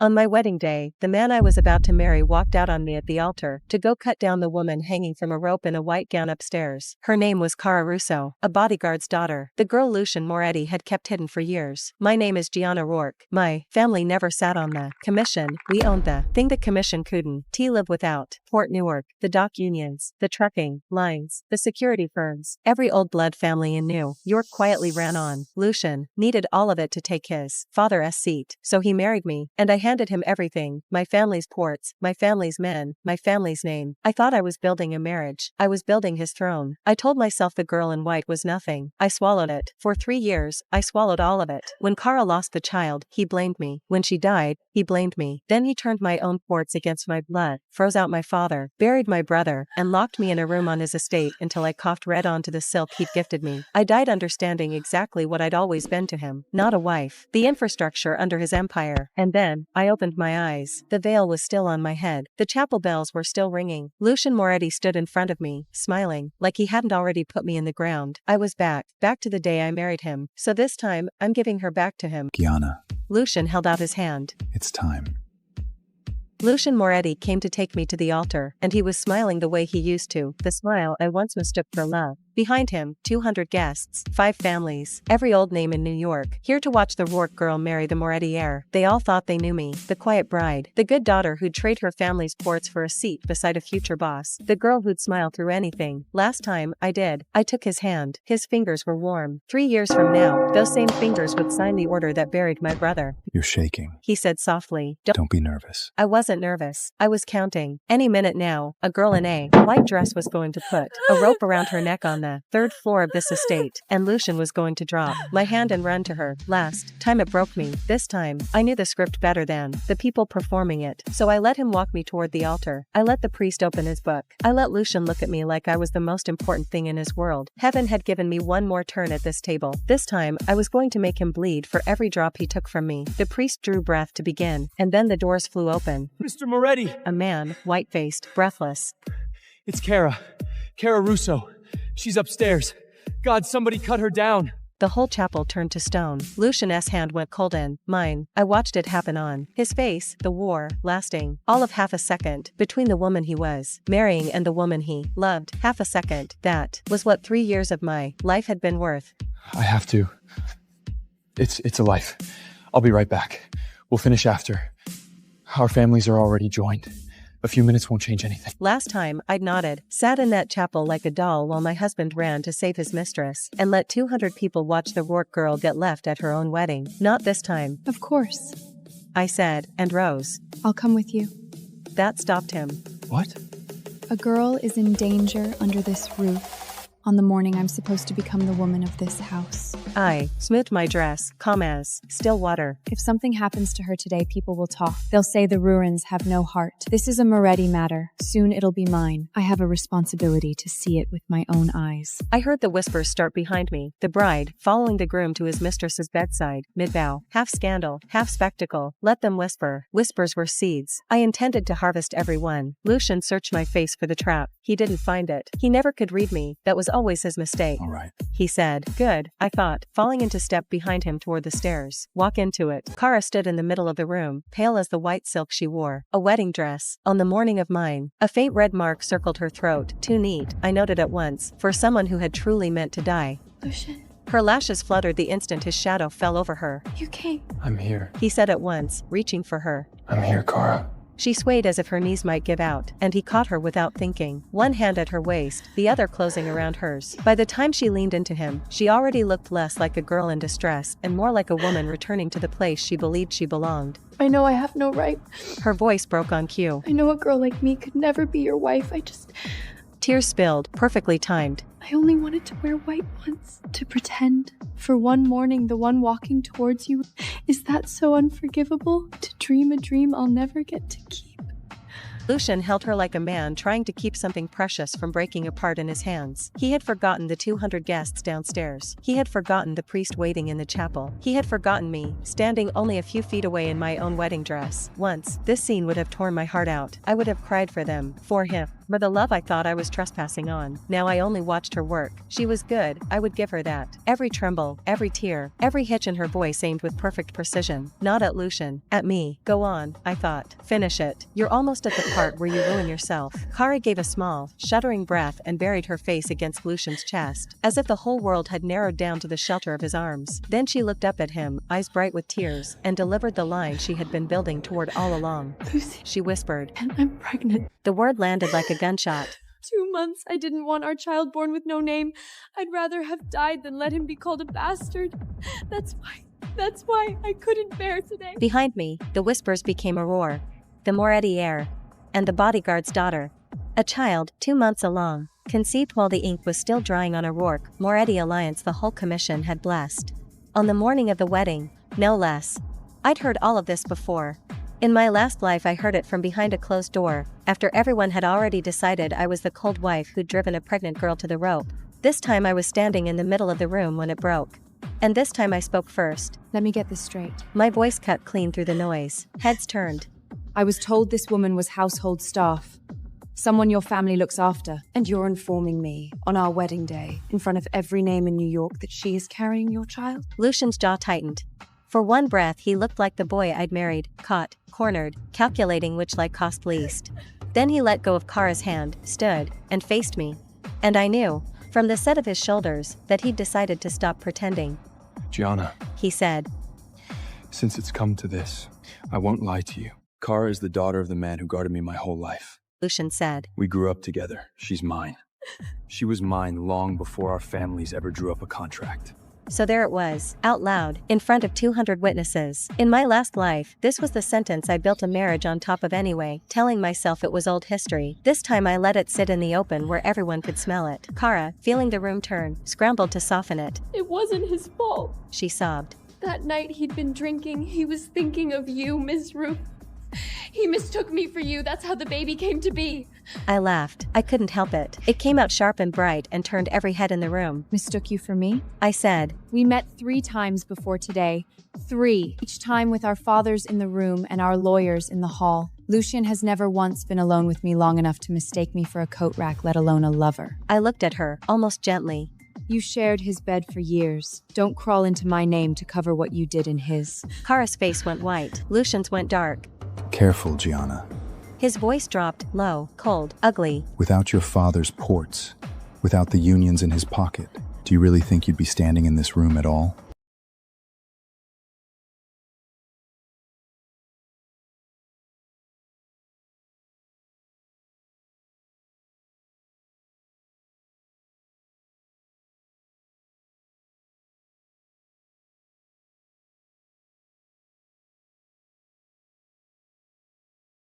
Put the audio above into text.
On my wedding day, the man I was about to marry walked out on me at the altar to go cut down the woman hanging from a rope in a white gown upstairs. Her name was Cara Russo, a bodyguard's daughter, the girl Lucian Moretti had kept hidden for years. My name is Gianna Rourke. My family never sat on the commission. We owned the thing the commission couldn't live without. Port Newark, the dock unions, the trucking lines, the security firms, every old blood family in New York quietly ran on. Lucian needed all of it to take his father's seat, so he married me, and I handed him everything: my family's ports, my family's men, my family's name. I thought I was building a marriage. I was building his throne. I told myself the girl in white was nothing. I swallowed it. For 3 years, I swallowed all of it. When Cara lost the child, he blamed me. When she died, he blamed me. Then he turned my own ports against my blood, froze out my father, buried my brother, and locked me in a room on his estate until I coughed red onto the silk he'd gifted me. I died understanding exactly what I'd always been to him: not a wife, the infrastructure under his empire. And then, I opened my eyes. The veil was still on my head. The chapel bells were still ringing. Lucian Moretti stood in front of me, smiling, like he hadn't already put me in the ground. I was back to the day I married him. So this time, I'm giving her back to him. Gianna. Lucian held out his hand. It's time. Lucian Moretti came to take me to the altar, and he was smiling the way he used to, the smile I once mistook for love. Behind him, 200 guests, 5 families, every old name in New York, here to watch the Rourke girl marry the Moretti heir. They all thought they knew me: the quiet bride, the good daughter who'd trade her family's ports for a seat beside a future boss, the girl who'd smile through anything. Last time I took his hand. His fingers were warm. 3 years from now, those same fingers would sign the order that buried my brother. You're shaking, he said softly. Don't be nervous. I wasn't nervous. I was counting. Any minute now, a girl in a white dress was going to put a rope around her neck on the 3rd floor of this estate, and Lucian was going to drop my hand and run to her. Last time it broke me. This time, I knew the script better than the people performing it, so I let him walk me toward the altar. I let the priest open his book. I let Lucian look at me like I was the most important thing in his world. Heaven had given me one more turn at this table. This time, I was going to make him bleed for every drop he took from me. The priest drew breath to begin, and then the doors flew open. Mr. Moretti! A man, white-faced, breathless. It's Cara Russo. She's upstairs. God, somebody cut her down. The whole chapel turned to stone. Lucian's hand went cold in mine. I watched it happen on his face, the war lasting all of half a second between the woman he was marrying and the woman he loved. Half a second. That was what 3 years of my life had been worth. I have to. It's a life. I'll be right back. We'll finish after. Our families are already joined. A few minutes won't change anything. Last time, I'd nodded, sat in that chapel like a doll while my husband ran to save his mistress, and let 200 people watch the Rourke girl get left at her own wedding. Not this time. Of course, I said, and rose. I'll come with you. That stopped him. What? A girl is in danger under this roof on the morning I'm supposed to become the woman of this house. I smoothed my dress, calm as still water. If something happens to her today, people will talk. They'll say the Rurans have no heart. This is a Moretti matter. Soon it'll be mine. I have a responsibility to see it with my own eyes. I heard the whispers start behind me. The bride, following the groom to his mistress's bedside, mid-bow. Half scandal, half spectacle. Let them whisper. Whispers were seeds. I intended to harvest every one. Lucian searched my face for the trap. He didn't find it. He never could read me. That was always his mistake. All right. He said. Good, I thought, falling into step behind him toward the stairs. Walk into it. Cara stood in the middle of the room, pale as the white silk she wore. A wedding dress. On the morning of mine. A faint red mark circled her throat. Too neat, I noted at once, for someone who had truly meant to die. Lucian. Her lashes fluttered the instant his shadow fell over her. You came. I'm here. He said at once, reaching for her. I'm here, Cara. She swayed as if her knees might give out, and he caught her without thinking, one hand at her waist, the other closing around hers. By the time she leaned into him, she already looked less like a girl in distress and more like a woman returning to the place she believed she belonged. I know I have no right. Her voice broke on cue. I know a girl like me could never be your wife. Tears spilled, perfectly timed. I only wanted to wear white once, to pretend. For one morning, the one walking towards you. Is that so unforgivable? To dream a dream I'll never get to keep. Lucian held her like a man trying to keep something precious from breaking apart in his hands. He had forgotten the 200 guests downstairs. He had forgotten the priest waiting in the chapel. He had forgotten me, standing only a few feet away in my own wedding dress. Once, this scene would have torn my heart out. I would have cried for them, for him. For the love I thought I was trespassing on. Now I only watched her work. She was good, I would give her that. Every tremble, every tear, every hitch in her voice aimed with perfect precision. Not at Lucian, at me. Go on, I thought. Finish it. You're almost at the part where you ruin yourself. Kara gave a small, shuddering breath and buried her face against Lucian's chest, as if the whole world had narrowed down to the shelter of his arms. Then she looked up at him, eyes bright with tears, and delivered the line she had been building toward all along. Lucy, She whispered. and I'm pregnant. The word landed like a gunshot. 2 months. I didn't want our child born with no name. I'd rather have died than let him be called a bastard. That's why I couldn't bear today. Behind me, the whispers became a roar. The Moretti heir. And the bodyguard's daughter. A child, 2 months along, conceived while the ink was still drying on a Rourke Moretti alliance the whole commission had blessed. On the morning of the wedding, no less. I'd heard all of this before. In my last life I heard it from behind a closed door, after everyone had already decided I was the cold wife who'd driven a pregnant girl to the rope. This time I was standing in the middle of the room when it broke. And this time I spoke first. Let me get this straight. My voice cut clean through the noise. Heads turned. I was told this woman was household staff. Someone your family looks after. And you're informing me, on our wedding day, in front of every name in New York, that she is carrying your child? Lucian's jaw tightened. For one breath he looked like the boy I'd married, caught, cornered, calculating which lie cost least. Then he let go of Kara's hand, stood, and faced me. And I knew, from the set of his shoulders, that he'd decided to stop pretending. Gianna, He said. since it's come to this, I won't lie to you. Kara is the daughter of the man who guarded me my whole life. Lucian said. We grew up together. She's mine. She was mine long before our families ever drew up a contract. So there it was, out loud, in front of 200 witnesses. In my last life, this was the sentence I built a marriage on top of anyway, telling myself it was old history. This time I let it sit in the open where everyone could smell it. Kara, feeling the room turn, scrambled to soften it. It wasn't his fault. She sobbed. That night he'd been drinking. He was thinking of you, Miss Ruth. He mistook me for you. That's how the baby came to be. I laughed. I couldn't help it. It came out sharp and bright and turned every head in the room. Mistook you for me? I said. We met 3 times before today. 3. Each time with our fathers in the room and our lawyers in the hall. Lucian has never once been alone with me long enough to mistake me for a coat rack, let alone a lover. I looked at her, almost gently. You shared his bed for years. Don't crawl into my name to cover what you did in his. Kara's face went white. Lucian's went dark. Careful, Gianna. His voice dropped, low, cold, ugly. Without your father's ports, without the unions in his pocket, do you really think you'd be standing in this room at all?